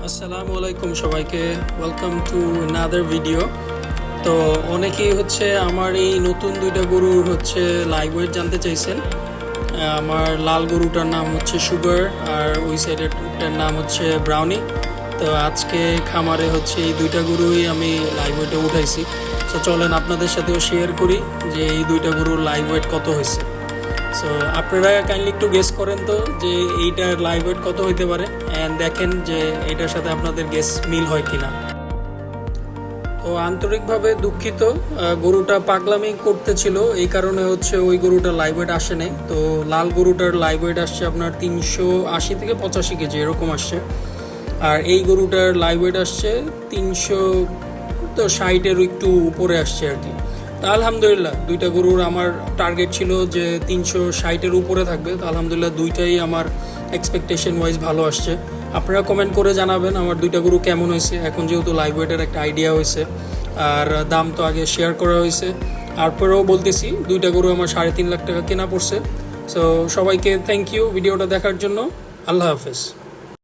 আসসালামু আলাইকুম সবাইকে, ওয়েলকাম টু অ্যানাদার ভিডিও। তো অনেকেই আমার এই নতুন দুইটা গরুর লাইভ ওয়েট জানতে চাইছেন। আমার লাল গরুটার নাম সুগার, আর ওই সাইডেরটার নাম ব্রাউনি। তো আজকে খামারে এই দুইটা গরুই আমি লাইভ ওয়েটে উঠাইছি। তো চলেন আপনাদের সাথেও শেয়ার করি যে এই দুইটা গরুর লাইভ ওয়েট কত হয়েছে। সো আপনারা কাইন্ডলি একটু গেস করেন তো যে এইটার লাইভ ওয়েট কত হইতে পারে, অ্যান্ড দেখেন যে এটার সাথে আপনাদের গেস মিল হয় কিনা। তো আন্তরিকভাবে দুঃখিত, গরুটা পাগলামি করতেছিল, এই কারণে ওই গরুটার লাইভ ওয়েট আসে নাই। তো লাল গরুটার লাইভ ওয়েট আসছে আপনার 380 থেকে 85 কেজি এরকম আসছে, আর এই গরুটার লাইভ ওয়েট আসছে 360-এর একটু উপরে আসছে আর কি। তা আলহামদুলিল্লাহ দুইটা গরুর আমার টার্গেট ছিল যে 360-এর উপরে থাকবে। তো আলহামদুলিল্লাহ দুইটাই আমার এক্সপেকটেশন ওয়াইজ ভালো আসছে। আপনারা কমেন্ট করে জানাবেন আমার দুইটা গরু কেমন হয়েছে। এখন যেহেতু লাইভ ওয়েটের একটা আইডিয়া হয়েছে, আর দাম তো আগে শেয়ার করা হয়েছে, তারপরেও বলতেছি দুইটা গরু আমার 3.5 লাখ টাকা কেনা পড়ছে। সো সবাইকে থ্যাংক ইউ ভিডিওটা দেখার জন্য। আল্লাহ হাফেজ।